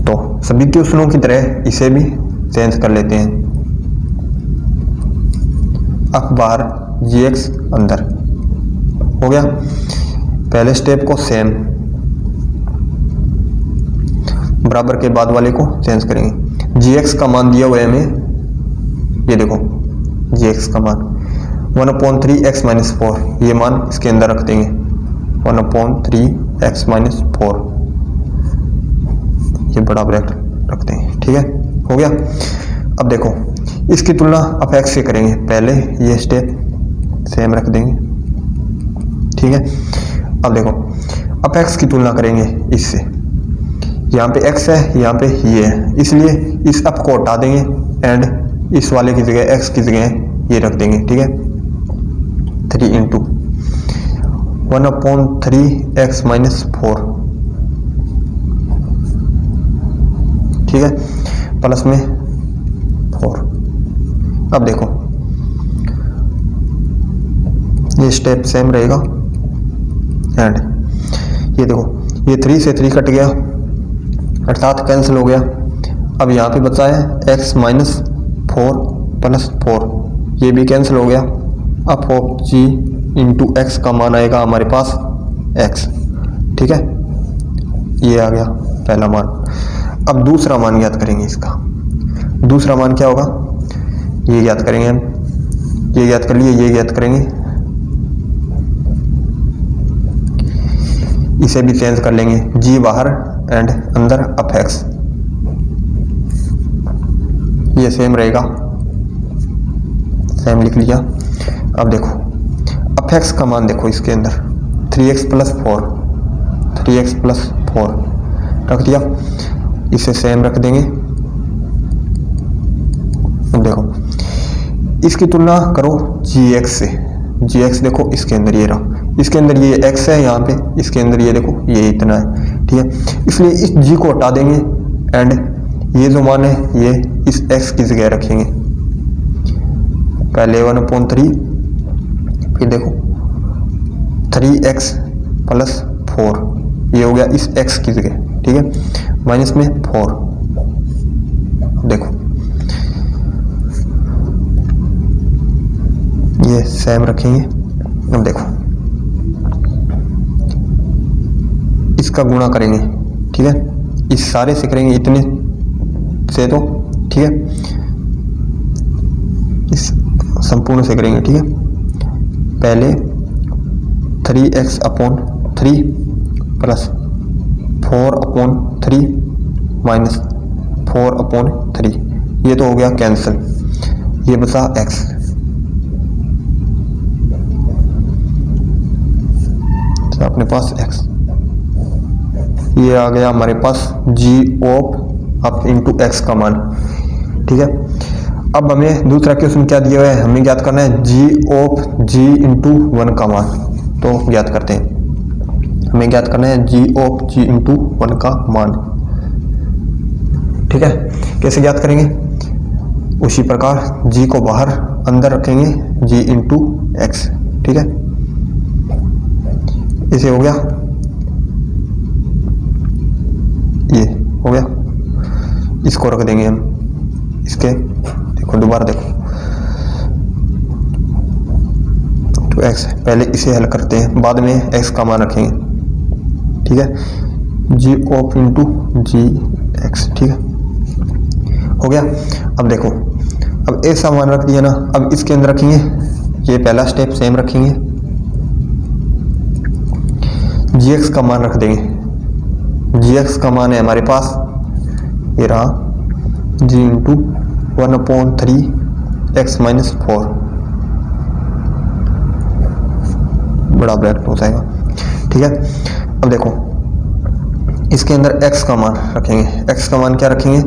Speaker 1: तो सभी क्वेश्चनों की तरह इसे भी चेंज कर लेते हैं, अप बाहर gx अंदर, हो गया। पहले स्टेप को सेम, बराबर के बाद वाले को चेंज करेंगे। gx का मान दिया हुआ है हमें, ये देखो gx का मान 1/3 x माइनस 4, ये मान इसके अंदर रख देंगे 1/3 x माइनस 4, ये बड़ा ब्रैकेट रख देंगे, ठीक है, हो गया। अब देखो इसकी तुलना अप x से करेंगे, पहले ये स्टेप सेम रख देंगे, ठीक है। अब देखो अप x की तुलना करेंगे इससे, यहाँ पे x है, यहाँ पे ये है, इसलिए इस अप को हटा देंगे एंड इस वाले की जगह x की जगह ये रख देंगे, ठीक है। 3 इंटू 1/3 x माइनस 4, ठीक है, प्लस में 4। अब देखो ये स्टेप सेम रहेगा एंड ये देखो ये 3 से 3 कट गया अर्थात कैंसिल हो गया। अब यहाँ पे बचा है x माइनस 4 प्लस 4, ये भी कैंसिल हो गया। Up of g into x का मान आएगा हमारे पास x, ठीक है, ये आ गया पहला मान। अब दूसरा मान ज्ञात करेंगे इसका, दूसरा मान क्या होगा, ये ज्ञात करेंगे हम, ये ज्ञात कर लिए, ये ज्ञात करेंगे, इसे भी चेंज कर लेंगे, g बाहर एंड अंदर अप एक्स, ये सेम रहेगा, सेम लिख लिया। अब देखो अप एक्स का मान देखो इसके अंदर 3x + 4, 3x + 4 रख दिया, इसे सेम रख देंगे। अब देखो इसकी तुलना करो जी एक्स से। जी एक्स देखो इसके अंदर ये रहा, इसके अंदर ये एक्स है यहाँ पे, इसके अंदर ये देखो ये इतना है, ठीक है। इसलिए इस जी को हटा देंगे एंड ये जो मान है ये इस एक्स की जगह रखेंगे। पहले 1/3, फिर देखो 3x + 4, ये हो गया इस x की जगह, ठीक है, माइनस में 4। देखो ये सेम रखेंगे। अब देखो इसका गुणा करेंगे, ठीक है, इस सारे से करेंगे इतने से, तो ठीक है, इस संपूर्ण से करेंगे, ठीक है। पहले 3x/3 + 4/3 माइनस 4/3, ये तो हो गया कैंसिल, ये बचा x। तो अपने पास x, ये आ गया हमारे पास g ऑफ इंटू एक्स का मान, ठीक है। अब हमें दूसरा क्वेश्चन क्या दिया हुआ है, हमें ज्ञात करना है g ऑफ g इंटू 1 का मान। तो ज्ञात करते हैं, हमें ज्ञात करना है g ऑफ g इंटू 1 का मान, ठीक है। कैसे ज्ञात करेंगे, उसी प्रकार g को बाहर अंदर रखेंगे, g इंटू एक्स, ठीक है। इसे हो गया, ये हो गया, इसको रख देंगे हम इसके, देखो दोबारा देखो तो x, पहले इसे हल करते हैं, बाद में x का मान रखेंगे, ठीक है। g of into g x, ठीक है, हो गया। अब देखो, अब ऐसा मान रख दिया ना, अब इसके अंदर रखेंगे, ये पहला स्टेप सेम रखेंगे, gx का मान रख देंगे। gx का मान है हमारे पास ये रहा, g इंटू 1/3x - 4, बड़ा ब्रैकेट हो जाएगा, ठीक है। अब देखो इसके अंदर x का मान रखेंगे, x का मान क्या रखेंगे,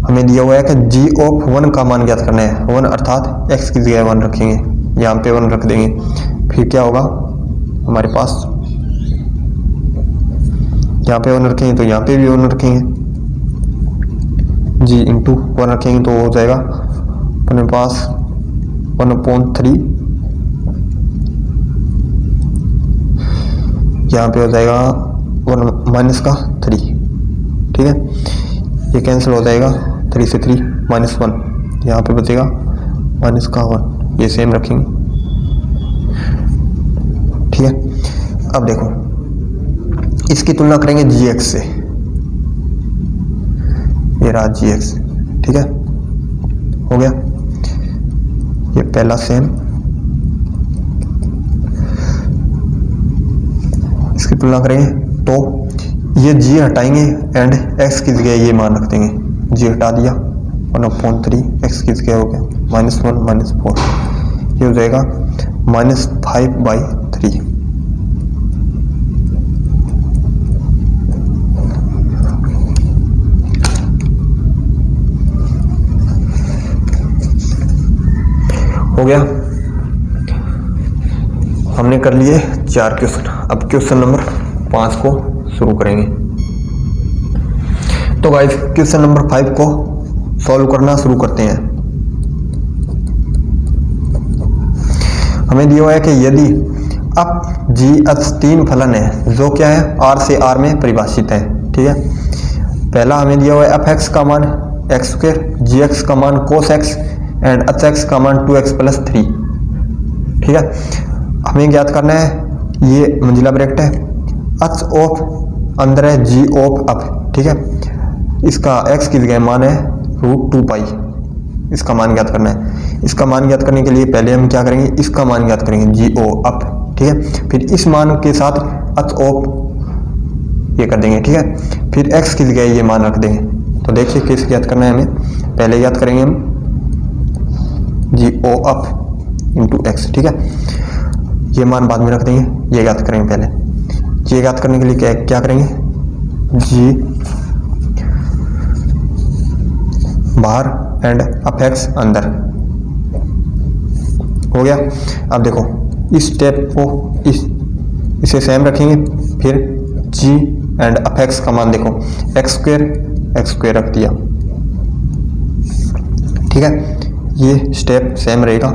Speaker 1: हमें दिया हुआ है कि g ऑफ 1 का मान ज्ञात करना है, 1 अर्थात x की जगह 1 रखेंगे, यहाँ पे 1 रख देंगे। फिर क्या होगा हमारे पास, यहाँ पे 1 रखेंगे तो यहाँ पे भी 1 रखेंगे, g इंटू 1 रखेंगे तो हो जाएगा अपने पास 1/3, यहाँ पे हो जाएगा 1 - 3, ठीक है। ये कैंसिल हो जाएगा, 3 से 3 -1, यहाँ पे बचेगा -1, ये सेम रखेंगे, ठीक है। अब देखो इसकी तुलना करेंगे gx से, ये रहा gx, ठीक है, हो गया। ये पहला सेम, इसकी तुलना करेंगे तो ये g हटाएंगे एंड x की जगह ये मान रख देंगे, g हटा दिया, 1/3 x की जगह हो गया -1 - 4, ये हो जाएगा -5/3। हो गया, हमने कर लिए 4 क्वेश्चन। अब क्वेश्चन नंबर 5 को शुरू करेंगे। तो गाइस क्वेश्चन नंबर 5 को सॉल्व करना शुरू करते हैं। हमें दिया हुआ है कि यदि अब जी एच 3 फलन है जो क्या है r से r में परिभाषित है, ठीक है। पहला हमें दिया हुआ है एफ एक्स का मान x², जी एक्स का मान cos x and H x का मान 2x + 3, ठीक है। हमें ज्ञात करना है, ये मंजिला ब्रैकेट है, एच ऑफ अंदर है जी ऑफ अप, ठीक है। इसका x की जगह मान है √2π, इसका मान ज्ञात करना है। इसका मान ज्ञात करने के लिए पहले हम क्या करेंगे, इसका मान ज्ञात करेंगे जी ओ अप, ठीक है। फिर इस मान के साथ एच ऑफ ये कर देंगे, ठीक है। फिर x की जगह ये मान रख देंगे। तो देखिए कैसे ज्ञात करना है हमें, पहले ज्ञात करेंगे हम जी ओ अप इंटू एक्स, ठीक है। ये मान बाद में रख देंगे, ये ज्ञात करेंगे पहले। ये ज्ञात करने के लिए क्या करेंगे, जी बाहर एंड अफ एक्स अंदर, हो गया। अब देखो इस स्टेप को इसे सेम रखेंगे, फिर जी एंड एफ एक्स का मान देखो एक्स स्क्वेयर रख दिया, ठीक है, ये स्टेप सेम रहेगा।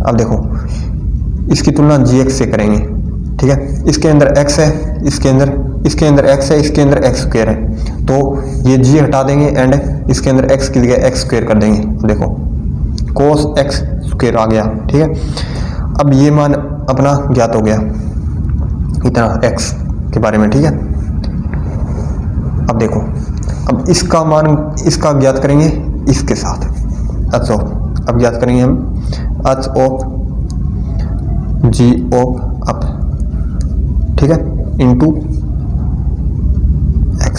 Speaker 1: अब देखो इसकी तुलना जी एक्स से करेंगे, ठीक है, इसके अंदर x है, इसके अंदर x है, इसके अंदर एक्स स्क्वेयर है, तो ये g हटा देंगे एंड इसके अंदर x की जगह एक्स स्क्वेयर कर देंगे। देखो cos x स्क्वेयर आ गया, ठीक है। अब ये मान अपना ज्ञात हो गया इतना x के बारे में, ठीक है। अब देखो अब इसका मान इसका ज्ञात करेंगे इसके साथ h ऑफ, अब ज्ञात करेंगे हम h of g of up, ठीक है, इंटू x,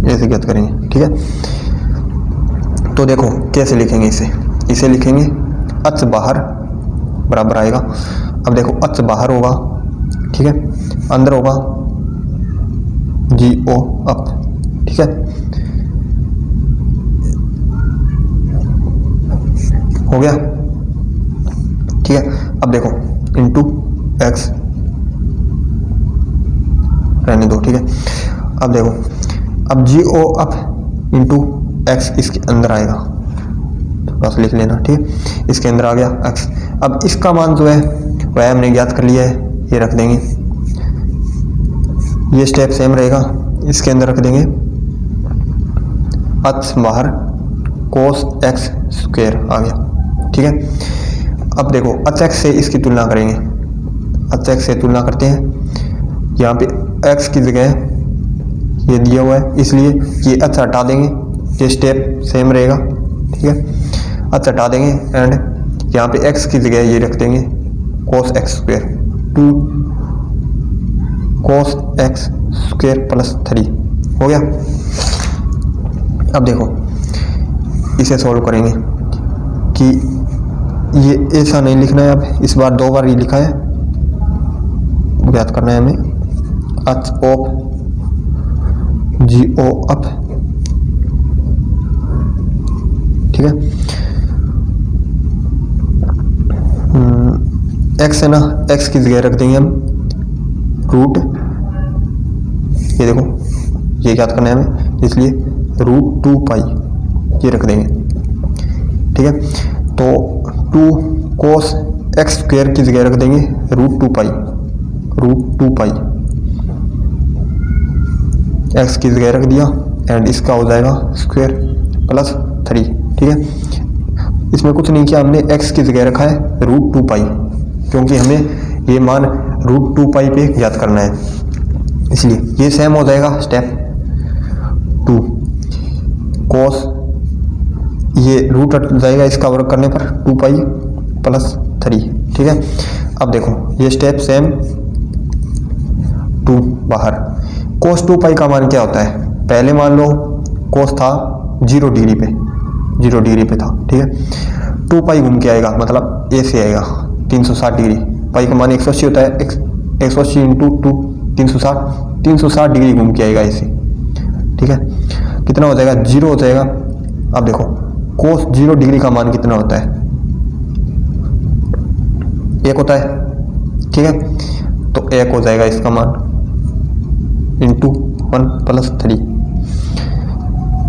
Speaker 1: ऐसे ज्ञात करेंगे, ठीक है। तो देखो कैसे लिखेंगे इसे लिखेंगे h बाहर बराबर आएगा। अब देखो h बाहर होगा, ठीक है, अंदर होगा जी ओ अप, ठीक है, हो गया, ठीक है। अब देखो इंटू एक्स रहने दो, ठीक है। अब देखो अब जी ओ अप इंटू एक्स इसके अंदर आएगा, बस लिख लेना, ठीक है, इसके अंदर आ गया एक्स। अब इसका मान जो है वह हमने ज्ञात कर लिया है, ये रख देंगे, ये स्टेप सेम रहेगा, इसके अंदर रख देंगे h बाहर cos x स्क्वेयर आ गया, ठीक है। अब देखो h x से इसकी तुलना करेंगे, h x से तुलना करते हैं, यहाँ पे x की जगह ये दिया हुआ है इसलिए ये h हटा देंगे, ये स्टेप सेम रहेगा, ठीक है, h हटा देंगे एंड यहाँ पे x की जगह ये रख देंगे cos x square, 2 cos x square plus 3 हो गया। अब देखो इसे सॉल्व करेंगे कि ये ऐसा नहीं लिखना है, अब इस बार 2 बार ये लिखा है, ज्ञात करना है हमें h of g o f, ठीक है, x है ना, x की जगह रख देंगे हम रूट, ये देखो ये ज्ञात करना है हमें इसलिए रूट 2 पाई ये रख देंगे, ठीक है। तो 2 cos x स्क्वेयर की जगह रख देंगे रूट 2 पाई x की जगह रख दिया एंड इसका हो जाएगा स्क्वेयर प्लस 3, ठीक है। इसमें कुछ नहीं किया हमने, x की जगह रखा है रूट 2 पाई, क्योंकि हमें ये मान रूट 2 पाई पे ज्ञात करना है, इसलिए ये सेम हो जाएगा स्टेप 2 cos, ये रूट हट जाएगा इसका वर्क करने पर 2 पाई प्लस 3, ठीक है। अब देखो ये स्टेप सेम 2 बाहर, cos 2 पाई का मान क्या होता है, पहले मान लो cos था 0 डिग्री पे था, ठीक है, 2 पाई घूम के आएगा मतलब ए से आएगा 360 डिग्री, पाई का मान 180 होता है, 180 इंटू 2 360 डिग्री घूम के आएगा ऐसे, ठीक है, कितना हो जाएगा 0 हो जाएगा। अब देखो cos 0 डिग्री का मान कितना होता है, 1 होता है, ठीक है, तो 1 हो जाएगा इसका मान इंटू 1 प्लस 3,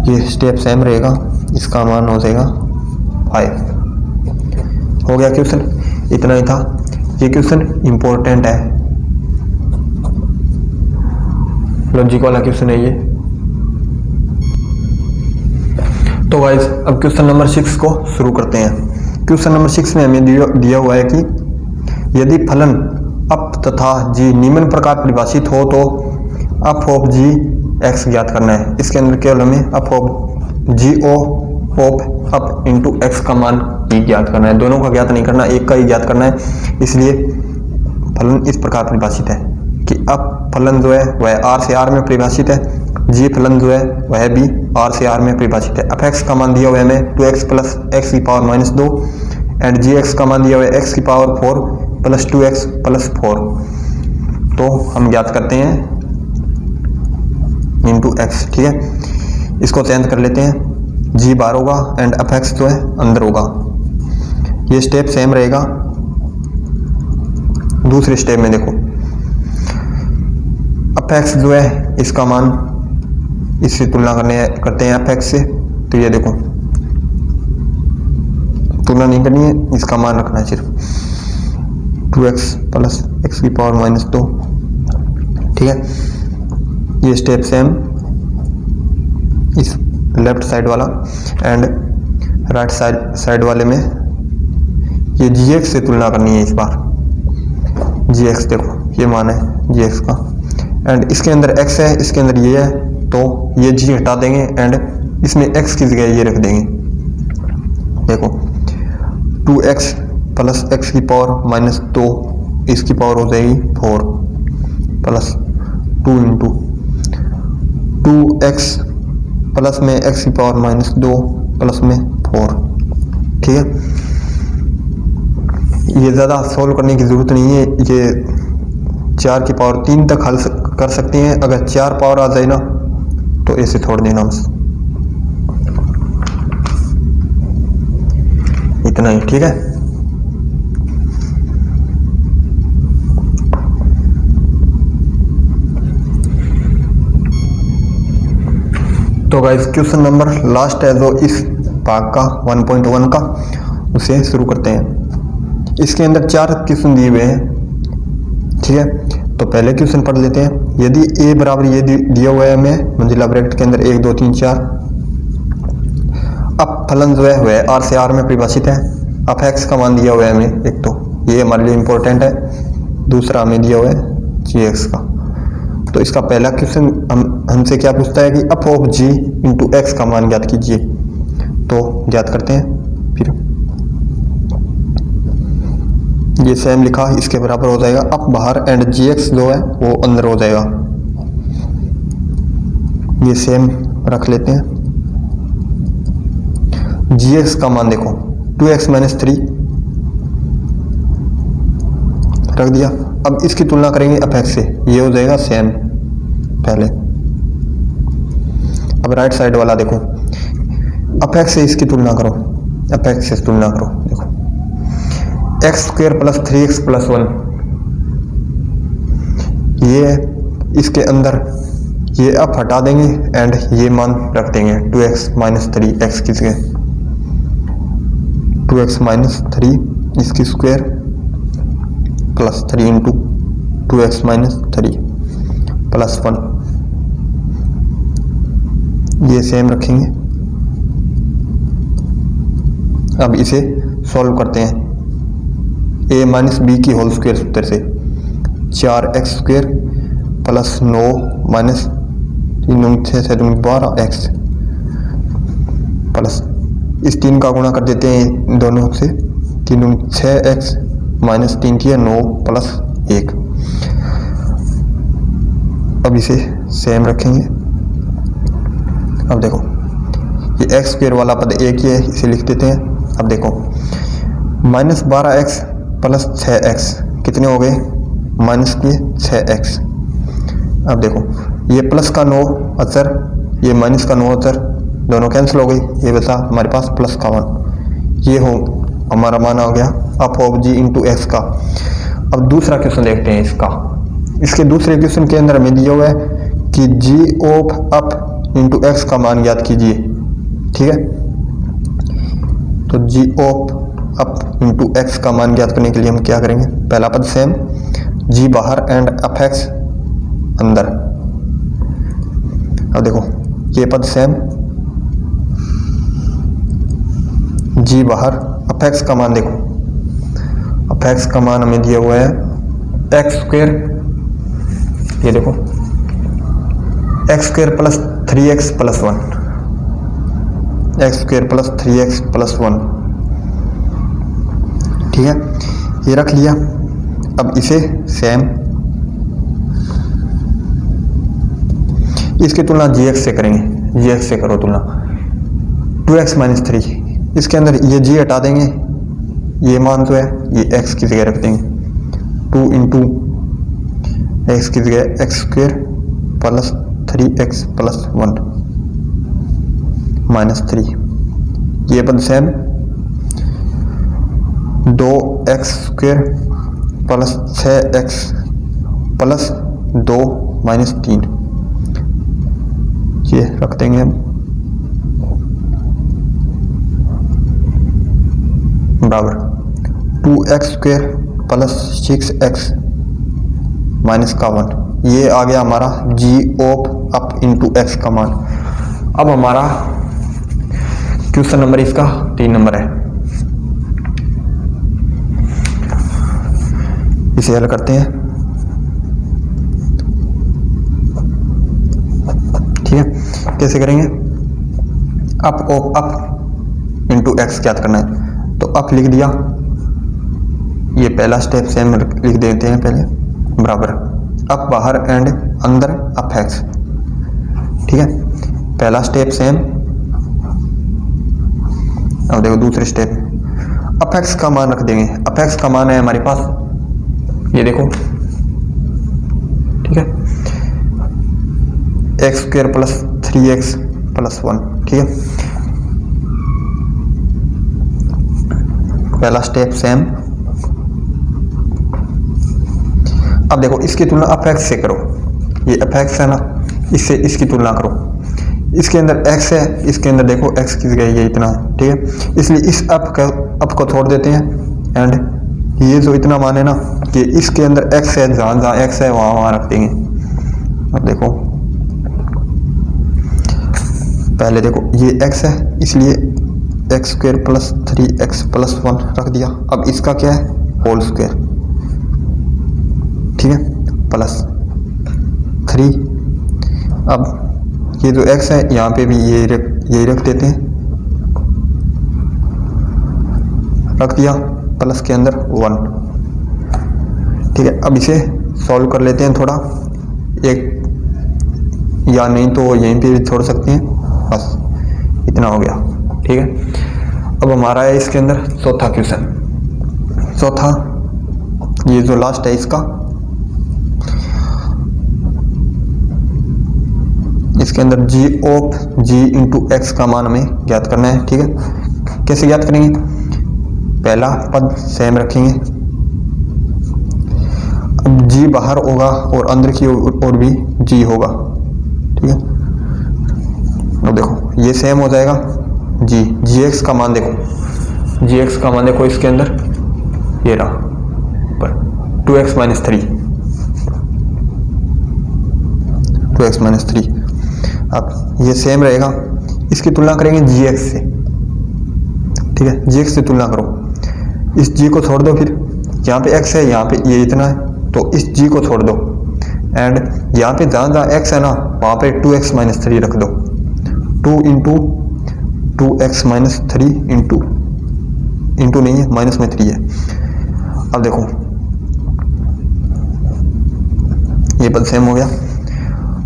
Speaker 1: ये स्टेप सेम रहेगा, इसका मान हो जाएगा 5। हो गया क्वेश्चन, इतना ही था, ये क्वेश्चन इंपॉर्टेंट है, लॉजिक वाला क्वेश्चन है ये। तो गाइस अब क्वेश्चन नंबर 6 को शुरू करते हैं। क्वेश्चन नंबर 6 में हमें दिया हुआ है कि यदि फलन अप तथा जी निम्न प्रकार परिभाषित हो तो अप ऑफ जी एक्स ज्ञात करना है। इसके अंदर केवल हमें f of g o of f into x का मान ही ज्ञात करना है, दोनों का ज्ञात नहीं करना, एक का ही ज्ञात करना है। इसलिए फलन इस प्रकार परिभाषित है कि अप फलन जो है वह आर से आर में परिभाषित है, जी फलन जो है वह भी आर से आर में परिभाषित है। अप एक्स का मान दिया हुआ है हमें 2x प्लस एक्स की power minus 2 and g x का मान दिया हुआ है x की पावर 4 प्लस 2x प्लस 4। तो हम ज्ञात करते हैं इंटू एक्स, ठीक है, इसको चेंज कर लेते हैं, जी बाहर होगा एंड एफ एक्स जो है अंदर होगा। ये स्टेप सेम रहेगा। दूसरे स्टेप में देखो एफ एक्स जो है इसका मान इससे तुलना करते हैं एफ एक्स से, तो ये देखो तुलना नहीं करनी है, इसका मान रखना है सिर्फ 2x प्लस एक्स की पावर माइनस 2। ठीक है, ये स्टेप सेम इस लेफ्ट साइड वाला एंड राइट साइड वाले में ये gx से तुलना करनी है। इस बार gx देखो ये मान है gx का एंड इसके अंदर x है, इसके अंदर ये है, तो ये g हटा देंगे एंड इसमें x की जगह ये रख देंगे। देखो 2x प्लस एक्स की पावर माइनस 2, इसकी पावर हो जाएगी 4 प्लस 2 इंटू 2x प्लस में x की पावर माइनस 2 प्लस में 4। ठीक है, ये ज़्यादा सॉल्व करने की ज़रूरत नहीं है, ये 4 की पावर 3 तक हल कर सकते हैं। अगर 4 पावर आ जाए ना तो ऐसे छोड़ देना बस, इतना ही। ठीक है, तो गाइस क्वेश्चन नंबर लास्ट है जो इस भाग का 1.1 का, उसे शुरू करते हैं। इसके अंदर 4 क्वेश्चन दिए हुए हैं। ठीक है, तो पहले क्वेश्चन पढ़ लेते हैं। यदि a बराबर ये दिया हुआ है हमें मंजिला ब्रैकेट के अंदर 1 2 3 4, अब फलन जो है वह r से r में परिभाषित है। अब x का मान दिया हुआ है हमें, एक तो ये हमारे लिए इंपॉर्टेंट है, दूसरा हमें दिया हुआ है gx का। तो इसका पहला क्वेश्चन हमसे क्या पूछता है कि f of g into x का मान ज्ञात कीजिए। तो ज्ञात करते हैं। फिर ये सेम लिखा, इसके बराबर हो जाएगा f बाहर एंड gx जो है वो अंदर हो जाएगा। ये सेम रख लेते हैं। gx का मान देखो 2x माइनस 3 रख दिया। अब इसकी तुलना करेंगे f से, ये हो जाएगा सेम पहले। अब राइट साइड वाला देखो, f से इसकी तुलना करो, f से तुलना करो। देखो x square plus 3x plus 1, ये इसके अंदर ये f हटा देंगे एंड ये मान रख देंगे 2x माइनस 3 एक्स की जगह 2x माइनस 3 इसकी square plus 3 into 2x minus 3 plus 1, ये सेम रखेंगे। अब इसे सॉल्व करते हैं। a माइनस बी की होल स्क्वायर सूत्र से 4x square plus 9 minus 3 12x plus इस 3 का गुणा कर देते हैं दोनों से, 3 6x माइनस 3 की 9 प्लस 1। अब इसे सेम रखेंगे। अब देखो ये एक्स स्क्वायर वाला पद एक ही है, इसे लिख देते हैं। अब देखो माइनस 12x प्लस 6x कितने हो गए, माइनस के 6x। अब देखो ये प्लस का 9 अचर, ये माइनस का 9 अचर, दोनों कैंसिल हो गई। ये बचा हमारे पास प्लस का 1। ये हो हमारा मान आ गया f of g into x का। अब दूसरा क्वेश्चन देखते हैं इसका। इसके दूसरे क्वेश्चन के अंदर हमें दिया हुआ है कि g of f into x का मान ज्ञात कीजिए। ठीक है, तो g of f into x का मान ज्ञात करने के लिए हम क्या करेंगे, पहला पद सेम, g बाहर एंड f x अंदर। अब देखो ये पद सेम, g बाहर, f x का मान देखो, f x का मान हमें दिया हुआ है एक्स स्क्वायर, ये देखो x square plus 3x plus 1, x square plus 3x plus 1। ठीक है, ये रख लिया। अब इसे सेम, इसकी तुलना gx से करेंगे, gx से करो तुलना 2x माइनस 3, इसके अंदर ये g हटा देंगे, ये मान तो है ये x की जगह रख देंगे, 2 इंटू एक्स की जगह x square plus 3x plus 1 minus 3 ये पद same 2x² plus 6x plus 2 minus 3, ये रख देंगे हम बराबर 2x² प्लस 6x माइनस का 1। ये आ गया हमारा g of f into x का मान। अब हमारा क्वेश्चन नंबर इसका 3 नंबर है, इसे हल करते हैं। ठीक है, कैसे करेंगे? F of f into x ज्ञात करना है, तो अप लिख दिया, ये पहला स्टेप सेम लिख देते हैं पहले, बराबर अप बाहर एंड अंदर अप एक्स। ठीक है, पहला स्टेप सेम। अब देखो दूसरे स्टेप, अप एक्स का मान रख देंगे। अप एक्स का मान है हमारे पास, ये देखो, ठीक है, x² प्लस 3x प्लस 1। ठीक है, पहला स्टेप सेम। अब देखो इसकी तुलना अप एक्स से करो, ये अप एक्स है ना, इससे इसकी तुलना करो। इसके अंदर x है, इसके अंदर देखो x की जगह ये इतना है। ठीक है, इसलिए इस अप को छोड़ देते हैं एंड ये जो इतना मान है ना, कि इसके अंदर x है, जहाँ जहाँ x है वहाँ वहाँ रख देंगे। अब देखो पहले देखो ये x है, इसलिए x² प्लस 3x प्लस 1 रख दिया। अब इसका क्या है? Whole square. ठीक है, प्लस 3। अब ये जो x है यहाँ पे भी यही रख देते हैं, रख दिया, प्लस के अंदर 1। ठीक है, अब इसे सॉल्व कर लेते हैं थोड़ा, एक या नहीं तो यहीं पे भी छोड़ सकते हैं, बस इतना हो गया। ठीक है, अब हमारा है इसके अंदर चौथा क्वेश्चन। चौथा ये जो लास्ट है इसका, इसके अंदर g of g into x का मान हमें ज्ञात करना है। ठीक है, कैसे ज्ञात करेंगे? पहला पद सेम रखेंगे, अब g बाहर होगा और अंदर की ओर भी g होगा। ठीक है, अब देखो ये सेम हो जाएगा, gx का मान देखो, gx का मान देखो इसके अंदर ये रहा पर 2x माइनस 3, 2x माइनस 3। अब ये सेम रहेगा, इसकी तुलना करेंगे gx से। ठीक है, gx से तुलना करो, इस g को छोड़ दो, फिर यहाँ पे x है, यहाँ पे ये इतना है, तो इस g को छोड़ दो एंड यहाँ पे जहाँ जहाँ x है ना वहाँ पे 2x माइनस 3 रख दो। 2 इंटू 2x माइनस 3 इंटू नहीं है, माइनस में 3 है। अब देखो ये पद सेम हो गया,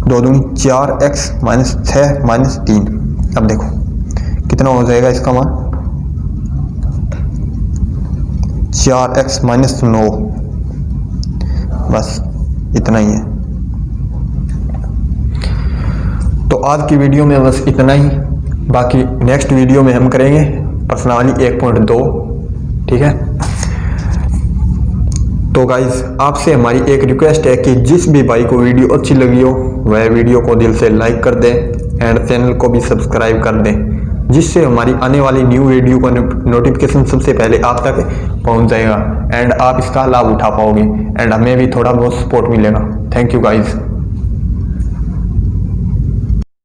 Speaker 1: 2 दूनी 4x माइनस 6 माइनस 3। अब देखो कितना हो जाएगा इसका मान, 4x माइनस 9, बस इतना ही है। तो आज की वीडियो में बस इतना ही, बाकी नेक्स्ट वीडियो में हम करेंगे प्रश्नावली 1.2। ठीक है, तो गाइज आपसे हमारी एक रिक्वेस्ट है कि जिस भी भाई को वीडियो अच्छी लगी हो वह वीडियो को दिल से लाइक कर दें एंड चैनल को भी सब्सक्राइब कर दें, जिससे हमारी आने वाली न्यू वीडियो का नोटिफिकेशन सबसे पहले आप तक पहुंच जाएगा एंड आप इसका लाभ उठा पाओगे एंड हमें भी थोड़ा बहुत सपोर्ट मिलेगा। Thank you guys.